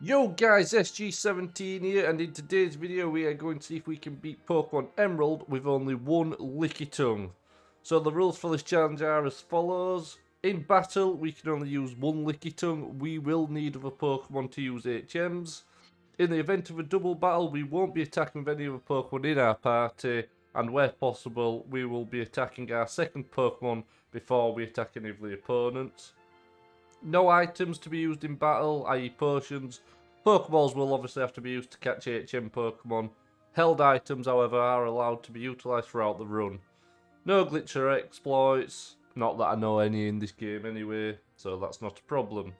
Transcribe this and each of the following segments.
Yo guys, SG17 here, and in today's video we are going to see if we can beat Pokémon Emerald with only one Lickitung. So the rules for this challenge are as follows. In battle we can only use one Lickitung. We will need other Pokémon to use HMs. In the event of a double battle we won't be attacking with any other Pokémon in our party, and where possible we will be attacking our second Pokémon before we attack any of the opponents. No items to be used in battle, i.e. potions. Pokeballs will obviously have to be used to catch HM Pokemon. Held items, however, are allowed to be utilised throughout the run. No glitch or exploits, not that I know any in this game anyway, so that's not a problem.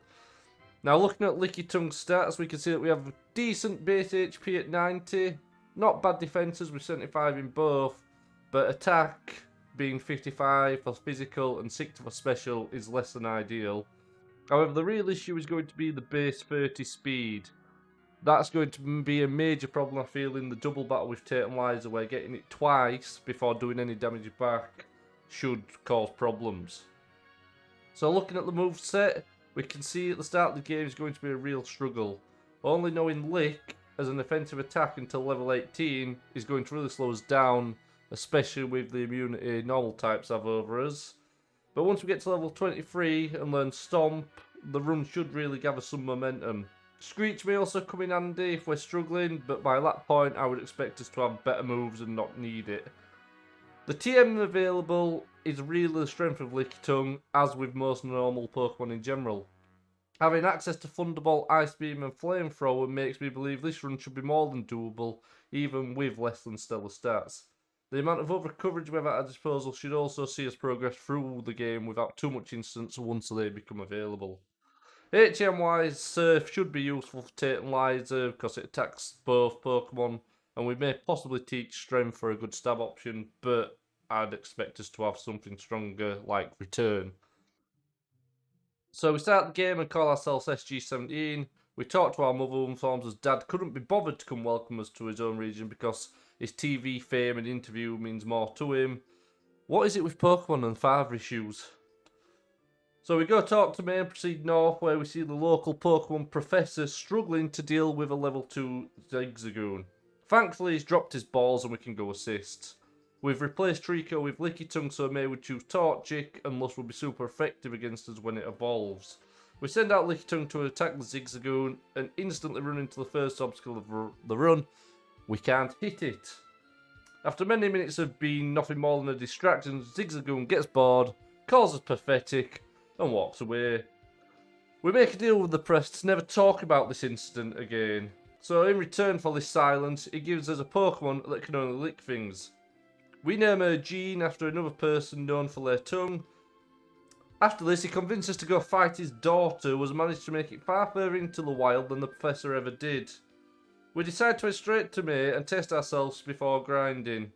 Now looking at Lickitung's stats, we can see that we have decent base HP at 90. Not bad defences with 75 in both, but attack being 55 for physical and 60 for special is less than ideal. However, the real issue is going to be the base 30 speed. That's going to be a major problem, I feel, in the double battle with Tate Liza, where getting it twice before doing any damage back should cause problems. So looking at the moveset, we can see at the start of the game is going to be a real struggle. Only knowing Lick as an offensive attack until level 18 is going to really slow us down, especially with the immunity normal types have over us. But once we get to level 23 and learn Stomp, the run should really gather some momentum. Screech may also come in handy if we're struggling, but by that point I would expect us to have better moves and not need it. The TM available is really the strength of Lickitung, as with most normal Pokemon in general. Having access to Thunderbolt, Ice Beam and Flamethrower makes me believe this run should be more than doable, even with less than stellar stats. The amount of other coverage we have at our disposal should also see us progress through the game without too much instance once they become available. HM-wise, Surf should be useful for Tate Liza because it attacks both Pokemon, and we may possibly teach Strength for a good stab option, but I'd expect us to have something stronger like Return. So we start the game and call ourselves SG17. We talk to our mother who informs us Dad couldn't be bothered to come welcome us to his own region because his TV fame and interview means more to him. What is it with Pokemon and father issues? So we go talk to May and proceed north, where we see the local Pokemon professor struggling to deal with a level 2 Zigzagoon. Thankfully he's dropped his balls and we can go assist. We've replaced Trico with Lickitung, so May would choose Torchic and Lust will be super effective against us when it evolves. We send out Lickitung to attack the Zigzagoon and instantly run into the first obstacle of the run. We can't hit it. After many minutes of being nothing more than a distraction, Zigzagoon gets bored, calls us pathetic, and walks away. We make a deal with the press to never talk about this incident again. So in return for this silence, it gives us a Pokemon that can only lick things. We name her Jean after another person known for their tongue. After this, he convinced us to go fight his daughter, who has managed to make it far further into the wild than the professor ever did. We decide to head straight to May and test ourselves before grinding.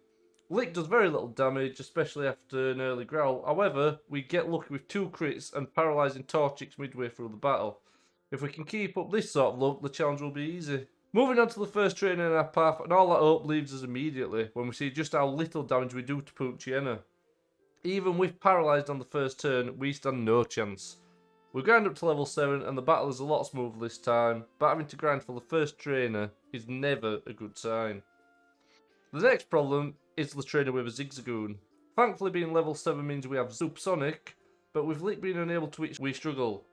Lick does very little damage, especially after an early growl. However, we get lucky with 2 crits and paralysing Torchics midway through the battle. If we can keep up this sort of luck, the challenge will be easy. Moving on to the first trainer in our path, and all that hope leaves us immediately when we see just how little damage we do to Poochyena. Even with paralysed on the first turn, we stand no chance. We grind up to level 7 and the battle is a lot smoother this time, but having to grind for the first trainer is never a good sign. The next problem is the trainer with a Zigzagoon. Thankfully being level 7 means we have Supersonic, but with Lick being unable to hit, we struggle.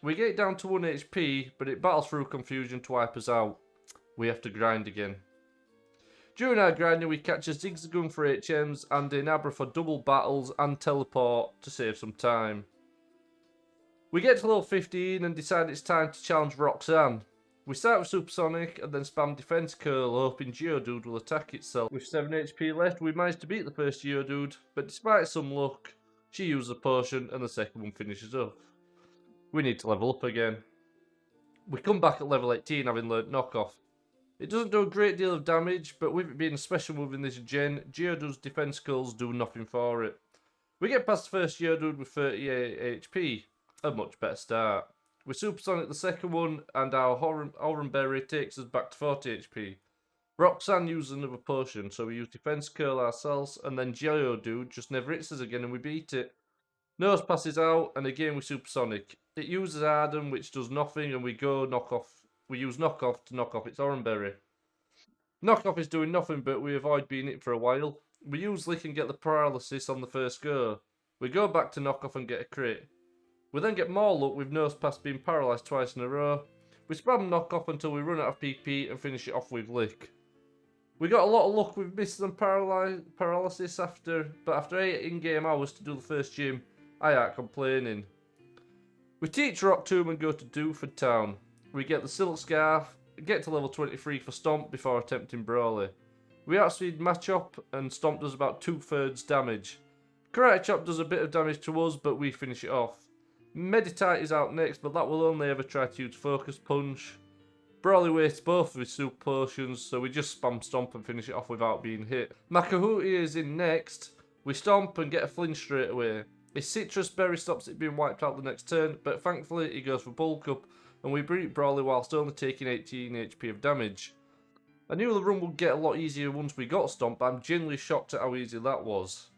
We get it down to 1 HP, but it battles through confusion to wipe us out. We have to grind again. During our grinding we catch a Zigzagoon for HMs and an Abra for double battles and teleport to save some time. We get to level 15 and decide it's time to challenge Roxanne. We start with Supersonic and then spam Defense Curl, hoping Geodude will attack itself. With 7 HP left, we manage to beat the first Geodude, but despite some luck, she uses a potion and the second one finishes off. We need to level up again. We come back at level 18 having learnt Knockoff. It doesn't do a great deal of damage, but with it being a special move in this gen, Geodude's defense curls do nothing for it. We get past the first Geodude with 38 HP, a much better start. We Supersonic the second one, and our Oran Berry takes us back to 40 HP. Roxanne uses another potion, so we use Defense Curl ourselves, and then Geodude just never hits us again and we beat it. Nose passes out, and again we Supersonic. It uses Arden, which does nothing, and we go knock off we use Knockoff to knock off its Oranberry. Knockoff is doing nothing, but we avoid being hit for a while. We use Lick and get the paralysis on the first go. We go back to Knockoff and get a crit. We then get more luck with Nosepass being paralysed twice in a row. We spam Knockoff until we run out of PP and finish it off with Lick. We got a lot of luck with misses and paralysis but after 8 in-game hours to do the first gym, I ain't complaining. We teach Rock Tomb and go to Dooford Town. We get the Silk Scarf, get to level 23 for Stomp before attempting Brawly. We outspeed Machop and Stomp does about 2/3 damage. Karate Chop does a bit of damage to us, but we finish it off. Meditate is out next, but that will only ever try to use Focus Punch. Brawly wastes both of his super potions, so we just spam Stomp and finish it off without being hit. Makahuti is in next. We Stomp and get a flinch straight away. His Citrus Berry stops it being wiped out the next turn, but thankfully he goes for Bulk Up, and we beat Brawly whilst only taking 18 HP of damage. I knew the run would get a lot easier once we got Stomp, but I'm genuinely shocked at how easy that was.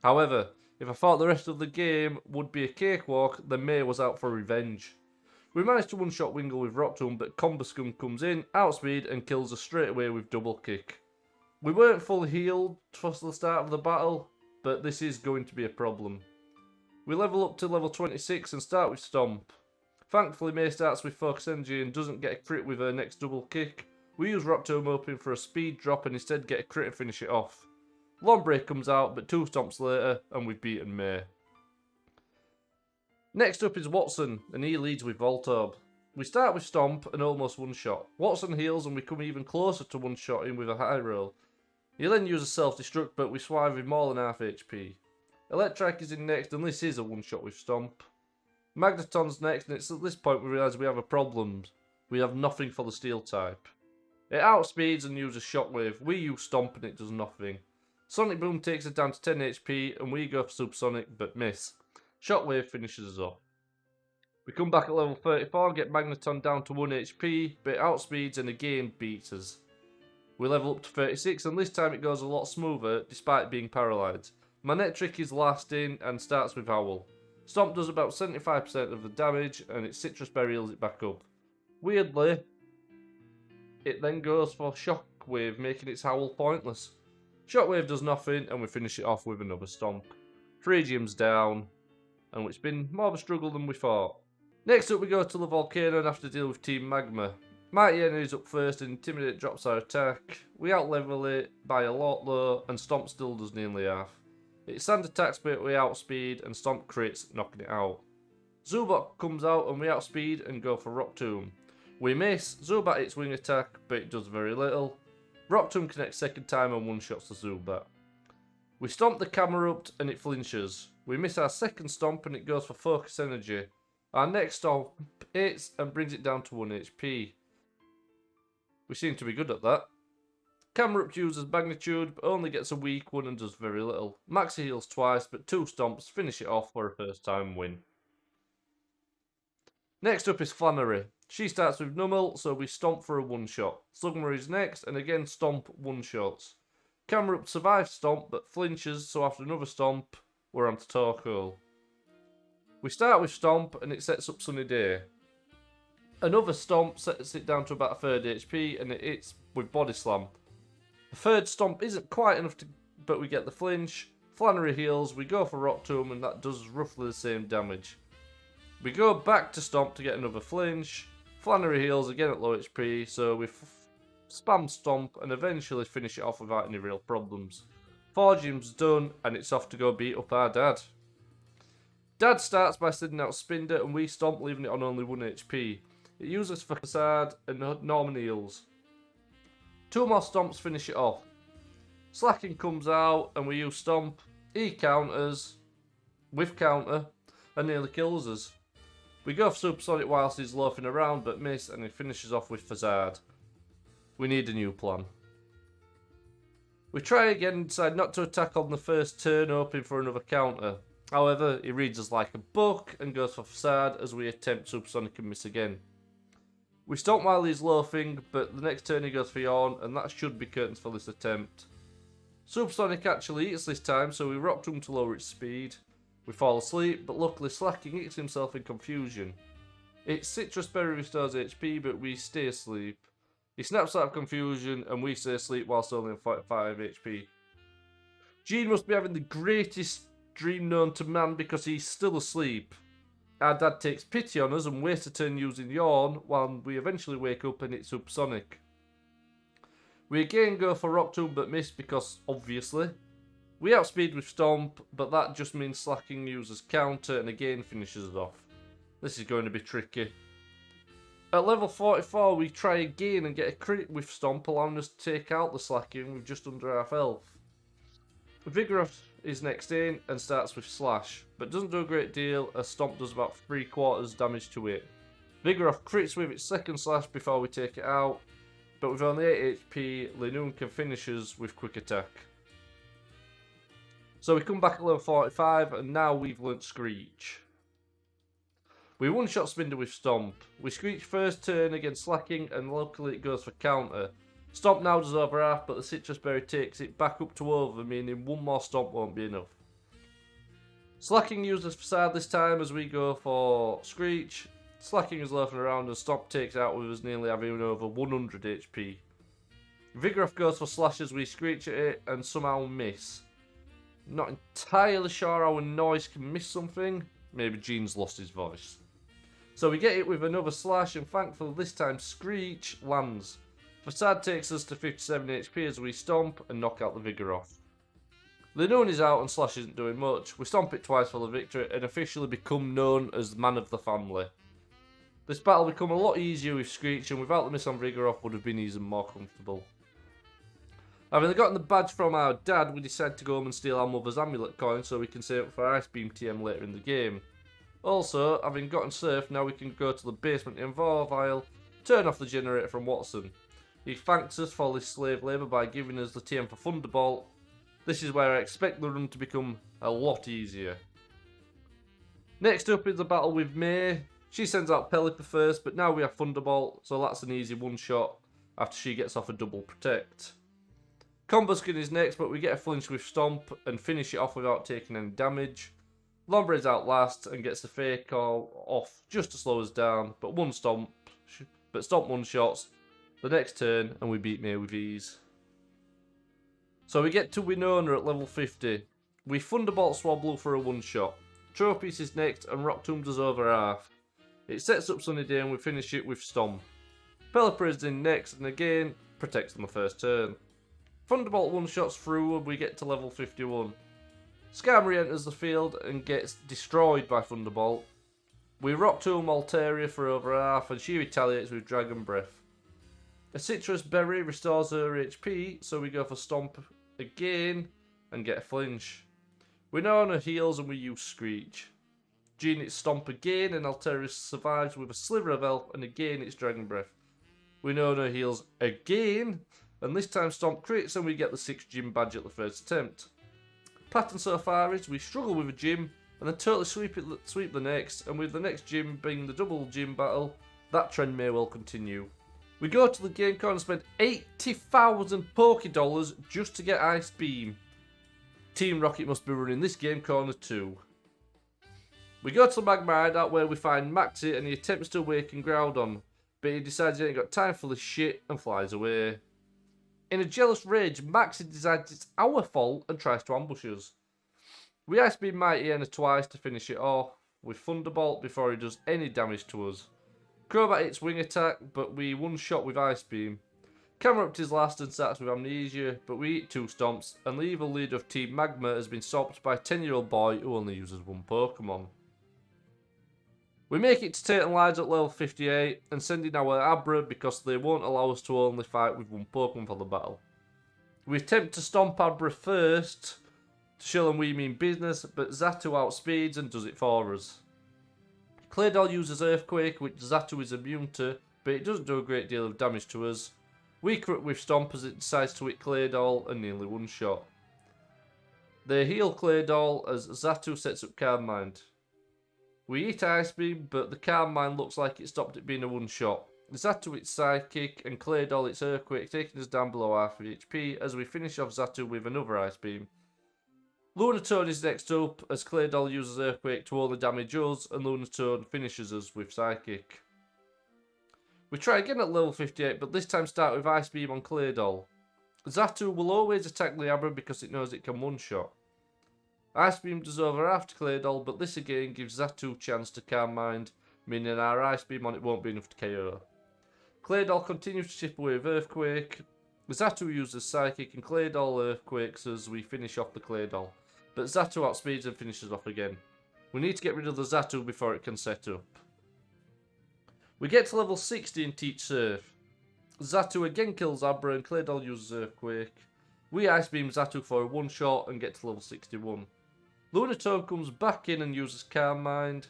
However, if I thought the rest of the game would be a cakewalk, then May was out for revenge. We managed to one-shot Wingull with Rock Tomb, but Combuscum comes in, outspeed, and kills us straight away with Double Kick. We weren't fully healed for the start of the battle, but this is going to be a problem. We level up to level 26 and start with Stomp. Thankfully, May starts with Focus Energy and doesn't get a crit with her next Double Kick. We use Rock Tomb hoping for a speed drop and instead get a crit and finish it off. Lombre comes out, but 2 stomps later, and we've beaten May. Next up is Watson, and he leads with Voltorb. We start with Stomp and almost one-shot. Watson heals and we come even closer to one-shotting with a high roll. He then uses self-destruct, but we swive with more than half HP. Electrike is in next, and this is a one-shot with Stomp. Magneton's next, and it's at this point we realise we have a problem. We have nothing for the Steel type. It outspeeds and uses Shockwave. We use Stomp and it does nothing. Sonic Boom takes it down to 10 HP, and we go for Subsonic, but miss. Shockwave finishes us off. We come back at level 34 and get Magneton down to 1 HP, but it outspeeds and again beats us. We level up to 36, and this time it goes a lot smoother, despite being paralysed. Manectric is last in, and starts with Howl. Stomp does about 75% of the damage, and its Citrus Berry heals it back up. Weirdly, it then goes for Shockwave, making its Howl pointless. Shockwave does nothing, and we finish it off with another Stomp. 3 gyms down, and it's been more of a struggle than we thought. Next up we go to the Volcano and have to deal with Team Magma. Mighty Energy's up first and Intimidate drops our attack. We outlevel it by a lot though, and Stomp still does nearly half. Its Sand attacks but we outspeed, and Stomp crits, knocking it out. Zubat comes out and we outspeed and go for Rock Tomb. We miss, Zubat hits Wing Attack, but it does very little. Rock Tomb connects second time and one-shots the Zubat. We Stomp the Camerupt and it flinches. We miss our second Stomp and it goes for Focus Energy. Our next Stomp hits and brings it down to 1 HP. We seem to be good at that. Camerupt uses Magnitude but only gets a weak one and does very little. Maxi heals twice but 2 Stomps finish it off for a first time win. Next up is Flannery. She starts with Nummel, so we Stomp for a one-shot. Slugma is next, and again Stomp one-shots. Camerupt survives Stomp, but flinches, so after another Stomp, we're on to Torkoal. We start with Stomp, and it sets up Sunny Day. Another Stomp sets it down to about a third HP, and it hits with Body Slam. The third Stomp isn't quite enough, but we get the flinch. Flannery heals, we go for Rock Tomb, and that does roughly the same damage. We go back to Stomp to get another flinch. Flannery heals again at low HP, so we spam Stomp and eventually finish it off without any real problems. 4 gyms done, and it's off to go beat up our dad. Dad starts by sending out Spinder, and we Stomp, leaving it on only 1 HP. It uses for Facade and Norman heals. 2 more Stomps finish it off. Slacking comes out, and we use Stomp. He counters with counter and nearly kills us. We go for Supersonic whilst he's loafing around but miss, and he finishes off with Facade. We need a new plan. We try again and decide not to attack on the first turn, hoping for another counter. However, he reads us like a book and goes for Facade as we attempt Supersonic and miss again. We Stomp while he's loafing, but the next turn he goes for Yawn, and that should be curtains for this attempt. Supersonic actually eats this time, so we Rock Tomb to lower its speed. We fall asleep, but luckily Slacking hits himself in confusion. Its citrus berry restores HP, but we stay asleep. He snaps out of confusion, and we stay asleep whilst only on 45 HP. Gene must be having the greatest dream known to man because he's still asleep. Our dad takes pity on us and wastes a turn using Yawn, while we eventually wake up and it's subsonic. We again go for Rock Tomb but miss because, obviously. We outspeed with Stomp, but that just means slacking uses counter and again finishes us off. This is going to be tricky. At level 44 we try again and get a crit with Stomp, allowing us to take out the slacking with just under half health. Vigoroth is next in and starts with Slash, but doesn't do a great deal as Stomp does about 3/4 damage to it. Vigoroth crits with its second Slash before we take it out, but with only 8 HP, Lickitung can finish us with Quick Attack. So we come back at level 45 and now we've learnt Screech. We one-shot Spinder with Stomp. We Screech first turn against Slacking and luckily it goes for counter. Stomp now does over half, but the Citrus Berry takes it back up to over, meaning one more Stomp won't be enough. Slacking uses Facade this time as we go for Screech. Slacking is loafing around and Stomp takes out with us nearly having over 100 HP. Vigoroth goes for Slash as we Screech at it and somehow miss. Not entirely sure how a noise can miss something. Maybe Gene's lost his voice. So we get it with another Slash and thankfully this time Screech lands. Facade takes us to 57 HP as we Stomp and knock out the Vigoroth. Lickitung is out and Slash isn't doing much. We Stomp it twice for the victory and officially become known as the man of the family. This battle become a lot easier with Screech and without the miss on Vigoroth would have been even more comfortable. Having gotten the badge from our dad, we decide to go home and steal our mother's amulet coin so we can save it for Ice Beam TM later in the game. Also, having gotten Surf, now we can go to the basement in Vorvile, turn off the generator from Watson. He thanks us for this slave labour by giving us the TM for Thunderbolt. This is where I expect the run to become a lot easier. Next up is the battle with May. She sends out Pelipper first, but now we have Thunderbolt, so that's an easy one shot after she gets off a double protect. Combuskin is next, but we get a flinch with Stomp and finish it off without taking any damage. Lombre is out last and gets the fake call off just to slow us down, but Stomp one shots the next turn and we beat May with ease. So we get to Winona at level 50. We Thunderbolt Swablu for a one shot. Tropius is next and Rock Tomb does over half. It sets up Sunny Day and we finish it with Stomp. Pelipper is in next and again protects on the first turn. Thunderbolt one-shots through and we get to level 51. Skarmory enters the field and gets destroyed by Thunderbolt. We Rock Tomb Altaria for over half and she retaliates with Dragon Breath. A Citrus Berry restores her HP, so we go for Stomp again and get a flinch. Winona heals and we use Screech. Gene it's Stomp again and Altaria survives with a sliver of health and again it's Dragon Breath. Winona heals again. And this time Stomp crits and we get the 6th gym badge at the first attempt. Pattern so far is we struggle with a gym and then totally sweep the next, and with the next gym being the double gym battle, that trend may well continue. We go to the game corner and spend 80,000 Pokédollars just to get Ice Beam. Team Rocket must be running this game corner too. We go to the Magma Hideout where we find Maxi and he attempts to awaken Groudon, but he decides he ain't got time for this shit and flies away. In a jealous rage, Maxi decides it's our fault and tries to ambush us. We Ice Beam Mighty Ena twice to finish it off, with Thunderbolt before he does any damage to us. Crobat hits Wing Attack, but we one-shot with Ice Beam. Camerupt is last and starts with Amnesia, but we eat 2 stomps, and the evil leader of Team Magma has been stopped by a 10-year-old boy who only uses one Pokemon. We make it to Tate Liza at level 58 and send in our Abra because they won't allow us to only fight with one Pokemon for the battle. We attempt to stomp Abra first to show them we mean business, but Xatu outspeeds and does it for us. Claydol uses Earthquake, which Xatu is immune to, but it doesn't do a great deal of damage to us. We crit with Stomp as it decides to hit Claydol and nearly one-shot. They heal Claydol as Xatu sets up Calm Mind. We hit Ice Beam, but the Calm Mind looks like it stopped it being a one-shot. Xatu hits Psychic and Claydol hits Earthquake, taking us down below half HP as we finish off Xatu with another Ice Beam. Lunatone is next up, as Claydol uses Earthquake to only damage us, and Lunatone finishes us with Psychic. We try again at level 58, but this time start with Ice Beam on Claydol. Xatu will always attack Liabra because it knows it can one-shot. Ice Beam does over after Claydol, but this again gives Xatu a chance to Calm Mind, meaning our Ice Beam on it won't be enough to KO. Claydol continues to chip away with Earthquake. Xatu uses Psychic and Claydol Earthquakes as we finish off the Claydol, but Xatu outspeeds and finishes off again. We need to get rid of the Xatu before it can set up. We get to level 60 and teach Surf. Xatu again kills Abra and Claydol uses Earthquake. We Ice Beam Xatu for a one-shot and get to level 61. Lunatone comes back in and uses Calm Mind.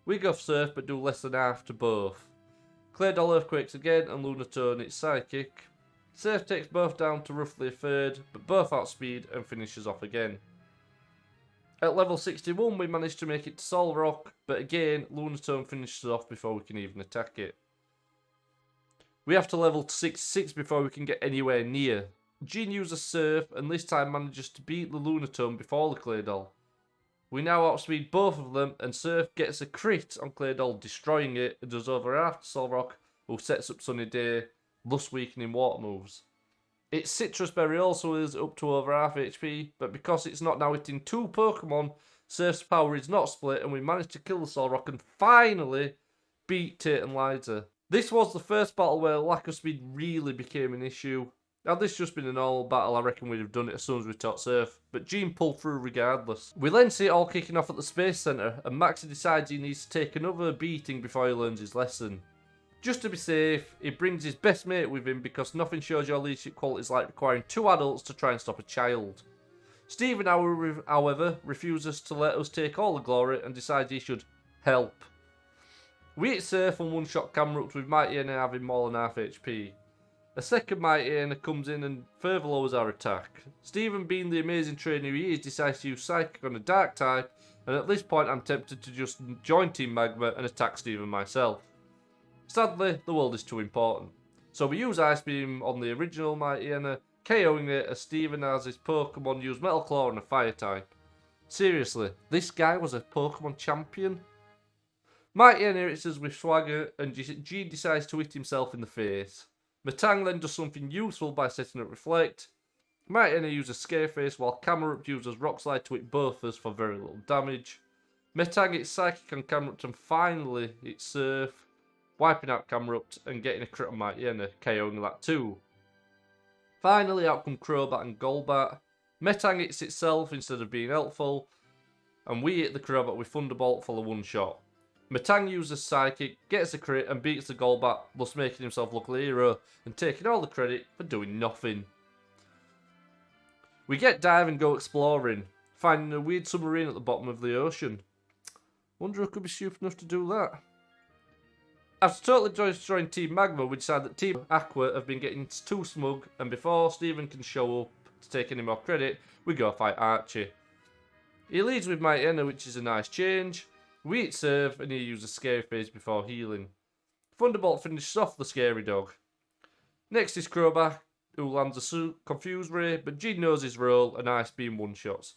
We go for Surf but do less than half to both. Claydol Earthquakes again and Lunatone its Psychic. Surf takes both down to roughly a third, but both outspeed and finishes off again. At level 61 we manage to make it to Solrock, but again Lunatone finishes off before we can even attack it. We have to level to 66 before we can get anywhere near. Jean uses Surf and this time manages to beat the Lunatone before the Claydol. We now outspeed both of them and Surf gets a crit on Claydol, destroying it, and does over after Solrock, who sets up Sunny Day, thus weakening water moves. Its Citrus Berry also is up to over half HP, but because it's not now hitting two Pokemon, Surf's power is not split and we manage to kill the Solrock and finally beat Tate and Liza. This was the first battle where lack of speed really became an issue. Had this just been a normal battle, I reckon we'd have done it as soon as we taught Surf, but Jean pulled through regardless. We then see it all kicking off at the Space Centre, and Maxie decides he needs to take another beating before he learns his lesson. Just to be safe, he brings his best mate with him because nothing shows your leadership qualities like requiring two adults to try and stop a child. Stephen, however, refuses to let us take all the glory and decides he should help. We hit Surf and one-shot Camerupt with Mighty Enna having more than half HP. A second Mighty Enna comes in and further lowers our attack. Stephen, being the amazing trainer he is, decides to use Psychic on a Dark type, and at this point I'm tempted to just join Team Magma and attack Stephen myself. Sadly, the world is too important. So we use Ice Beam on the original Mighty Enna, KOing it as Stephen has his Pokemon use Metal Claw on a Fire type. Seriously, this guy was a Pokemon champion? Mighty Enna hits us with Swagger and Jean decides to hit himself in the face. Metang then does something useful by setting up Reflect. Mighty Enna uses Scareface while Camerupt uses Rock Slide to hit both of us for very little damage. Metang hits Psychic on Camerupt and finally hits Surf, wiping out Camerupt and getting a crit on Mighty Enna, KOing that too. Finally out come Crobat and Golbat. Metang hits itself instead of being helpful, and we hit the Crobat with Thunderbolt for the one shot. Metang uses Psychic, gets a crit and beats the Golbat, thus making himself look like a hero and taking all the credit for doing nothing. We get Dive and go exploring, finding a weird submarine at the bottom of the ocean. Wonder who could be stupid enough to do that. After totally destroying Team Magma, we decide that Team Aqua have been getting too smug, and before Stephen can show up to take any more credit, we go fight Archie. He leads with Mighty Enna, which is a nice change. We hit Surf and he uses Scary Face before healing. Thunderbolt finishes off the Scary Dog. Next is Crobat, who lands a Confuse Ray, but Jean knows his role and Ice Beam one-shots.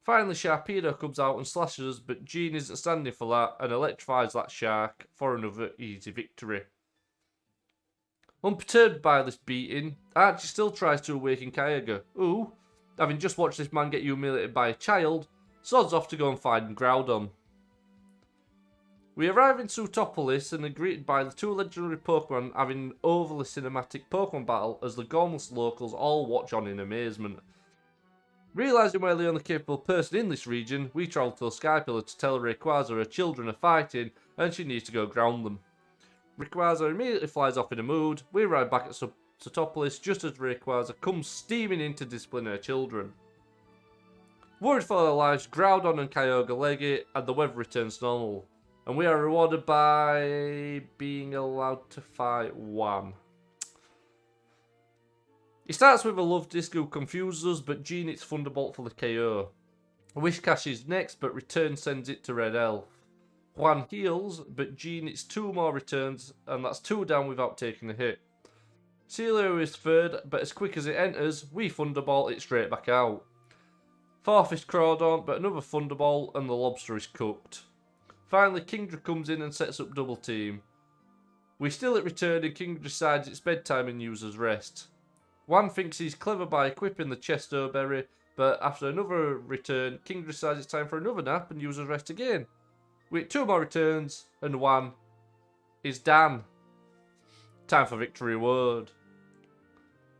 Finally, Sharpedo comes out and slashes us, but Jean isn't standing for that and electrifies that shark for another easy victory. Unperturbed by this beating, Archie still tries to awaken Kyogre, who, having just watched this man get humiliated by a child, sods off to go and find Groudon. We arrive in Sootopolis and are greeted by the two legendary Pokemon having an overly cinematic Pokemon battle as the Gormless locals all watch on in amazement. Realising we're the only capable person in this region, we travel to the Sky Pillar to tell Rayquaza her children are fighting and she needs to go ground them. Rayquaza immediately flies off in a mood. We arrive back at Sootopolis just as Rayquaza comes steaming in to discipline her children. Worried for their lives, Groudon and Kyogre leg it and the weather returns to normal. And we are rewarded by being allowed to fight Wham. He starts with a Love Disc who confuses us, but Jean hits Thunderbolt for the KO. Wishcash is next, but Return sends it to Red Elf. Juan heals, but Jean hits two more returns, and that's two down without taking a hit. Celio is third, but as quick as it enters, we Thunderbolt it straight back out. Fourth is Crawdaunt, but another Thunderbolt and the lobster is cooked. Finally, Kingdra comes in and sets up double team. We still at return and Kingdra decides it's bedtime and uses rest. Wan thinks he's clever by equipping the Chesto berry, but after another return, Kingdra decides it's time for another nap and uses rest again. With 2 more returns, and Wan is Dan. Time for victory word.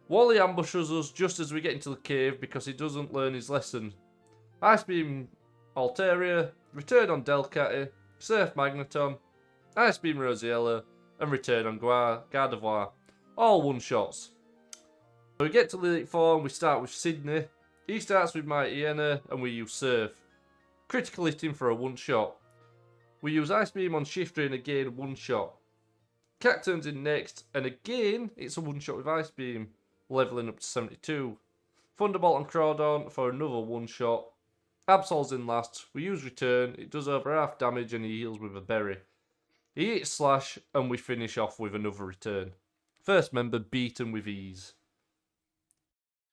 Wally ambushes us just as we get into the cave because he doesn't learn his lesson. Ice Beam Altaria, return on Delcatty, Surf Magneton, Ice Beam Rosiella, and return on Gardevoir. All one-shots. So we get to Elite Four and we start with Sydney. He starts with Mighty Enna and we use Surf. Critical hit him for a one-shot. We use Ice Beam on Shifter and again one-shot. Cat turns in next and again it's a one-shot with Ice Beam, levelling up to 72. Thunderbolt on Crawdaunt for another one-shot. Absol's in last. We use Return. It does over half damage and he heals with a berry. He hits Slash and we finish off with another Return. First member beaten with ease.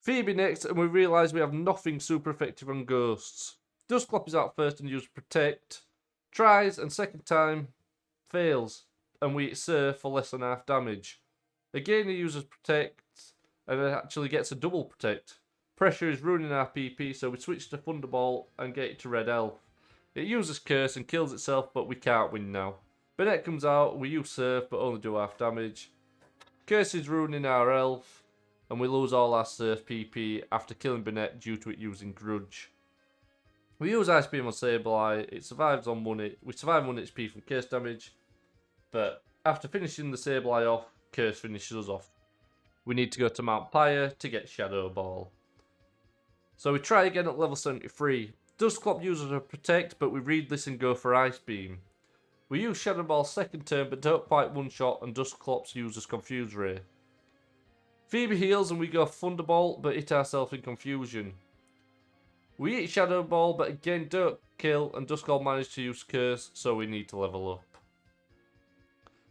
Phoebe next and we realise we have nothing super effective on Ghosts. Dusclops is out first and uses Protect. Tries and second time fails and we hit Surf for less than half damage. Again he uses Protect and it actually gets a double Protect. Pressure is ruining our PP, so we switch to Thunderbolt and get it to Red Elf. It uses Curse and kills itself, but we can't win now. Bennett comes out, we use Surf, but only do half damage. Curse is ruining our Elf, and we lose all our Surf PP after killing Bennett due to it using Grudge. We use Ice Beam on Sableye, it survives on 1 we survive 1 HP from Curse damage, but after finishing the Sableye off, Curse finishes us off. We need to go to Mount Pyre to get Shadow Ball. So we try again at level 73. Dusclops uses a Protect, but we read this and go for Ice Beam. We use Shadow Ball second turn, but don't quite one-shot, and Dusclops uses Confuse Ray. Phoebe heals and we go Thunderbolt, but hit ourselves in confusion. We hit Shadow Ball, but again don't kill, and Dusclops managed to use Curse, so we need to level up.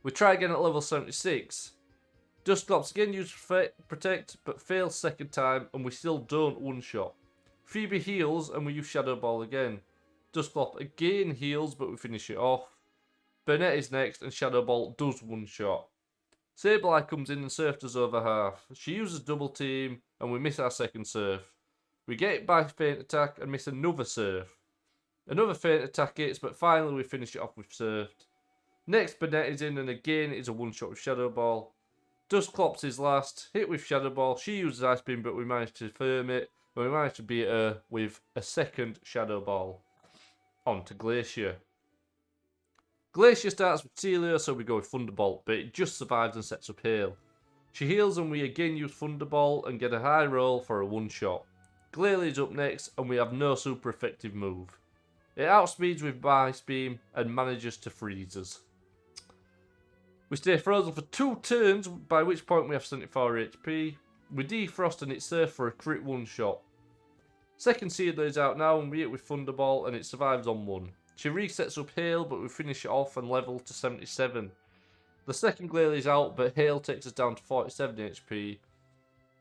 We try again at level 76. Dusclops again uses Protect, but fails second time, and we still don't one-shot. Phoebe heals, and we use Shadow Ball again. Dusclops again heals, but we finish it off. Burnett is next, and Shadow Ball does one-shot. Sableye comes in and Surf does over half. She uses Double Team, and we miss our second Surf. We get it by Feint Attack, and miss another Surf. Another Feint Attack hits, but finally we finish it off with Surf. Next, Burnett is in, and again it is a one-shot with Shadow Ball. Dusclops is last, hit with Shadow Ball. She uses Ice Beam, but we manage to firm it. And we manage to beat her with a second Shadow Ball. On to Glacier. Glacier starts with Celio, so we go with Thunderbolt, but it just survives and sets up Hail. She heals and we again use Thunderbolt and get a high roll for a one-shot. Glalie is up next and we have no super effective move. It outspeeds with Ice Beam and manages to freeze us. We stay frozen for 2 turns, by which point we have 74 HP. We defrost and it Surf for a crit one-shot. Second Seedler is out now and we hit with Thunderbolt and it survives on 1. She resets up Hail but we finish it off and level to 77. The second Glalie is out but Hail takes us down to 47 HP.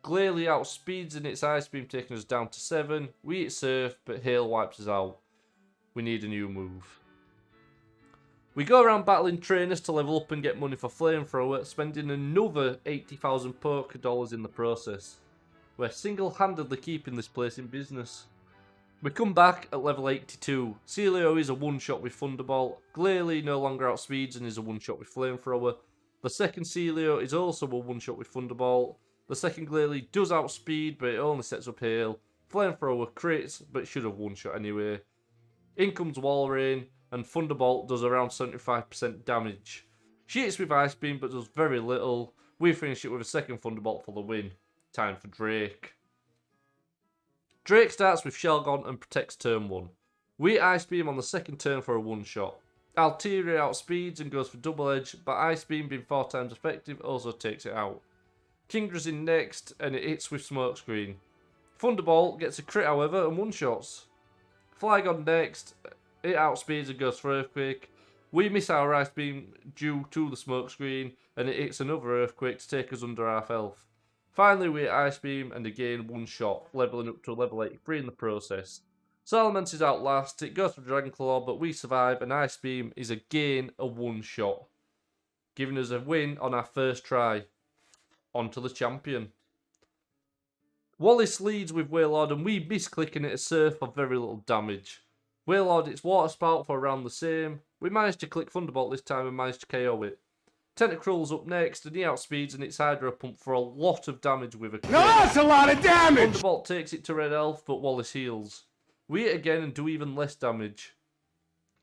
Glalie outspeeds in its Ice Beam taking us down to 7. We hit Surf but Hail wipes us out. We need a new move. We go around battling trainers to level up and get money for Flamethrower, spending another 80,000 Poké Dollars in the process. We're single-handedly keeping this place in business. We come back at level 82. Celio is a one-shot with Thunderbolt. Glalie no longer outspeeds and is a one-shot with Flamethrower. The second Celio is also a one-shot with Thunderbolt. The second Glalie does outspeed, but it only sets up Hail. Flamethrower crits, but should have one-shot anyway. In comes Walrein, and Thunderbolt does around 75% damage. She hits with Ice Beam, but does very little. We finish it with a second Thunderbolt for the win. Time for Drake. Drake starts with Shelgon and protects turn 1. We Ice Beam on the second turn for a one-shot. Altaria outspeeds and goes for double edge, but Ice Beam being 4 times effective also takes it out. Kingdra's in next and it hits with Smokescreen. Thunderbolt gets a crit however and one-shots. Flygon next, it outspeeds and goes for Earthquake. We miss our Ice Beam due to the Smokescreen and it hits another Earthquake to take us under half health. Finally we hit Ice Beam and again one shot, leveling up to level 83 in the process. Salamence is out last, it goes for Dragon Claw, but we survive, and Ice Beam is again a one-shot, giving us a win on our first try. On to the champion. Wallace leads with Wailord, and we miss clicking it a Surf for very little damage. Wailord, its Water Spout for around the same. We managed to click Thunderbolt this time and managed to KO it. Tentacruel's up next, and he outspeeds and its Hydro Pump for a lot of damage with a crit. No, that's a lot of damage! Thunderbolt takes it to Red Elf, but Wallace heals. We hit again and do even less damage.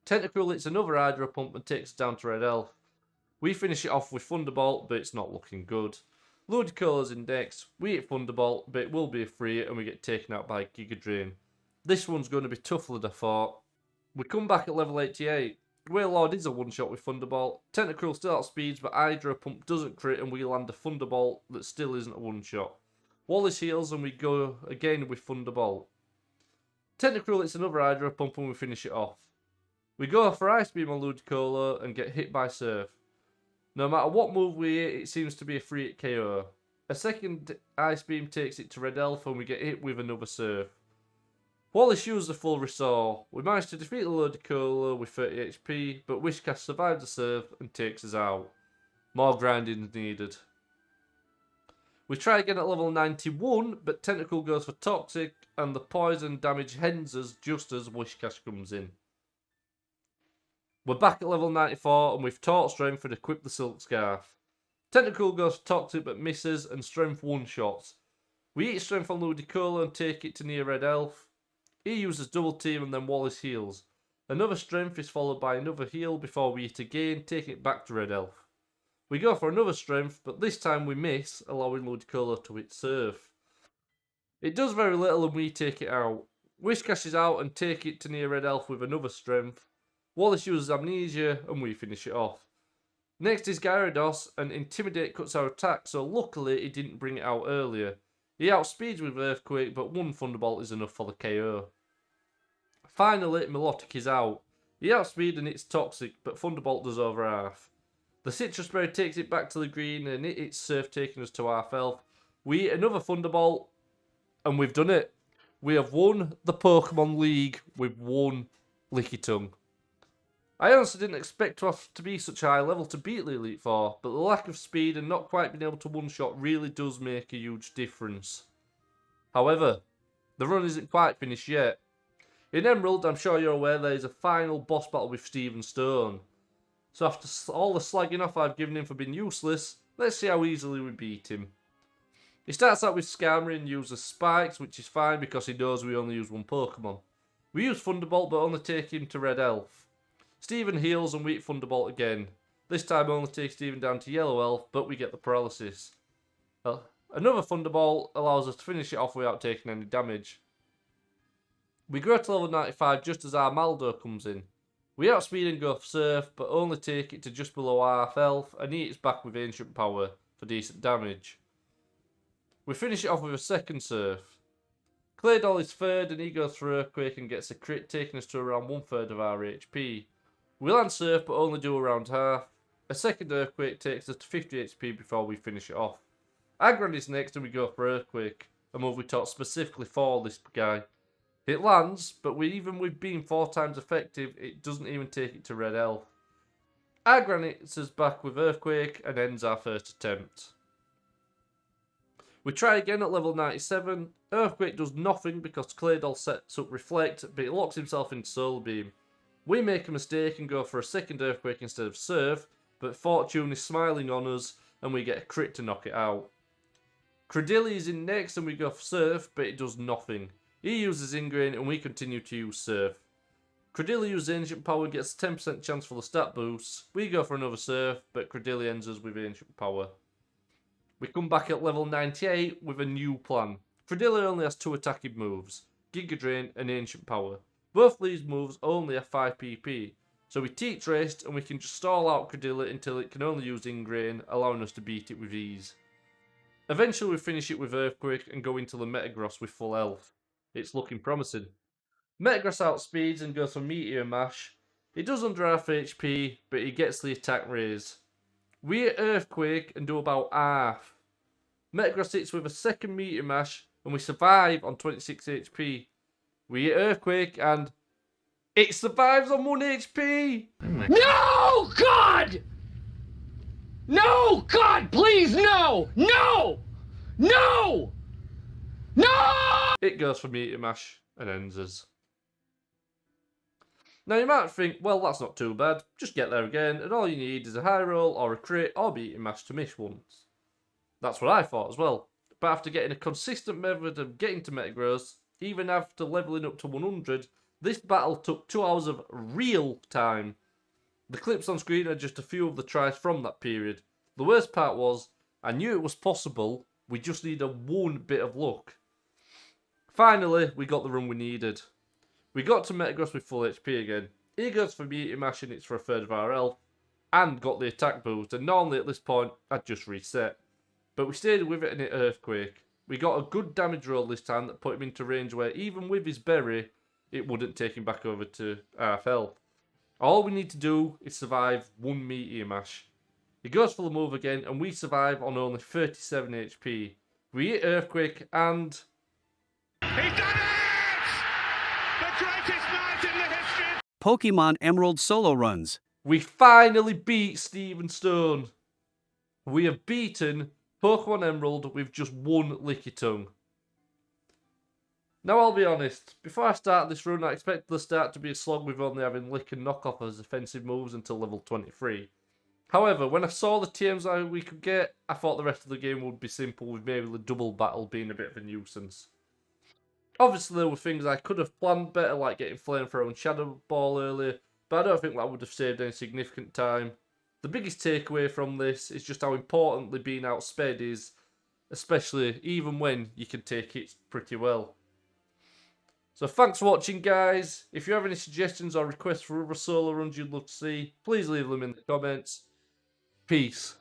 Tentacruel hits another Hydro Pump and takes it down to Red Elf. We finish it off with Thunderbolt, but it's not looking good. Ludicolo's in next. We hit Thunderbolt, but it will be a free hit and we get taken out by Giga Drain. This one's going to be tougher than I thought. We come back at level 88. Wailord is a one-shot with Thunderbolt. Tentacruel still outspeeds, but Hydro Pump doesn't crit and we land a Thunderbolt that still isn't a one-shot. Wallace heals and we go again with Thunderbolt. Tentacruel hits another Hydro Pump and we finish it off. We go for Ice Beam on Ludicolo and get hit by Surf. No matter what move we hit, it seems to be a free hit KO. A second Ice Beam takes it to Red Elf and we get hit with another Surf. Wallace used the full restore. We managed to defeat the Ludicolo with 30 HP, but Wishcast survives the Surf and takes us out. More grinding is needed. We try again at level 91, but Tentacle goes for Toxic, and the poison damage ends us just as Wishcast comes in. We're back at level 94, and we've taught Strength and equipped the Silk Scarf. Tentacle goes for Toxic but misses, and Strength one-shots. We eat Strength on Ludicolo and take it to near Red Elf. He uses Double Team and then Wallace heals. Another Strength is followed by another heal before we hit again, taking it back to Red Elf. We go for another Strength, but this time we miss, allowing Ludicolo to hit Surf. It does very little and we take it out. Wishcash is out and take it to near Red Elf with another Strength. Wallace uses Amnesia and we finish it off. Next is Gyarados, and Intimidate cuts our attack, so luckily he didn't bring it out earlier. He outspeeds with Earthquake, but one Thunderbolt is enough for the KO. Finally, Milotic is out. He outspeeds and it's Toxic, but Thunderbolt does over half. The Citrus Berry takes it back to the green and it's Surf, taking us to half health. We hit another Thunderbolt and we've done it. We have won the Pokemon League with one Lickitung. I honestly didn't expect to have to be such a high level to beat the Elite Four, but the lack of speed and not quite being able to one-shot really does make a huge difference. However, the run isn't quite finished yet. In Emerald, I'm sure you're aware there is a final boss battle with Steven Stone. So after all the slagging off I've given him for being useless, let's see how easily we beat him. He starts out with Skarmory and uses Spikes, which is fine because he knows we only use one Pokemon. We use Thunderbolt but only take him to Red Elf. Steven heals and we hit Thunderbolt again. This time only takes Steven down to Yellow Elf, but we get the paralysis. Another Thunderbolt allows us to finish it off without taking any damage. We grow to level 95 just as our Maldo comes in. We outspeed and go for Surf, but only take it to just below half health, and he hits back with Ancient Power for decent damage. We finish it off with a second Surf. Claydol is third, and he goes for Earthquake and gets a crit, taking us to around 1/3 of our HP. We land Surf, but only do around half. A second Earthquake takes us to 50 HP before we finish it off. Aggron is next, and we go for Earthquake, a move we taught specifically for this guy. It lands, but even with being 4 times effective, it doesn't even take it to Red Elf. Aggron hits us back with Earthquake and ends our first attempt. We try again at level 97. Earthquake does nothing because Claydol sets up Reflect, but it locks himself into Solar Beam. We make a mistake and go for a second Earthquake instead of Surf, but Fortune is smiling on us and we get a crit to knock it out. Credilli is in next and we go for Surf, but it does nothing. He uses Ingrain and we continue to use Surf. Credilli uses Ancient Power and gets a 10% chance for the stat boost. We go for another Surf, but Credilli ends us with Ancient Power. We come back at level 98 with a new plan. Credilli only has 2 attacking moves, Giga Drain and Ancient Power. Both these moves only have 5 PP, so we teach Rest and we can just stall out Credilli until it can only use Ingrain, allowing us to beat it with ease. Eventually we finish it with Earthquake and go into the Metagross with full health. It's looking promising. Metagross outspeeds and goes for Meteor Mash. He does under half HP, but he gets the attack raise. We hit Earthquake and do about half. Metagross hits with a second Meteor Mash and we survive on 26 HP. We hit Earthquake, and it survives on 1 HP! No, God! No, God, please, no! No! No! No! It goes for Meteor Mash and ends us. Now you might think, well, that's not too bad. Just get there again, and all you need is a high roll or a crit or Meteor Mash to miss once. That's what I thought as well. But after getting a consistent method of getting to Metagross, even after leveling up to 100, this battle took 2 hours of real time. The clips on screen are just a few of the tries from that period. The worst part was, I knew it was possible, we just needed one bit of luck. Finally, we got the run we needed. We got to Metagross with full HP again. He goes for Meteor Mash and it's for a third of our health, and got the attack boost, and normally at this point, I'd just reset. But we stayed with it and hit Earthquake. We got a good damage roll this time that put him into range where even with his berry, it wouldn't take him back over to half health. All we need to do is survive one Meteor Mash. He goes for the move again, and we survive on only 37 HP. We hit Earthquake, and... He's done it! The greatest night in the history! Pokémon Emerald Solo Runs. we finally beat Steven Stone. We have beaten Pokémon Emerald with just one Lickitung. Now, I'll be honest, before I start this run, I expected the start to be a slog with only having Lick and Knockoff as offensive moves until level 23. However, when I saw the TMs that we could get, I thought the rest of the game would be simple, with maybe the double battle being a bit of a nuisance. Obviously, there were things I could have planned better, like getting Flamethrower and Shadow Ball earlier, but I don't think that would have saved any significant time. The biggest takeaway from this is just how importantly being outsped is, especially even when you can take hits pretty well. So thanks for watching, guys. If you have any suggestions or requests for other solo runs you'd love to see, please leave them in the comments. Peace.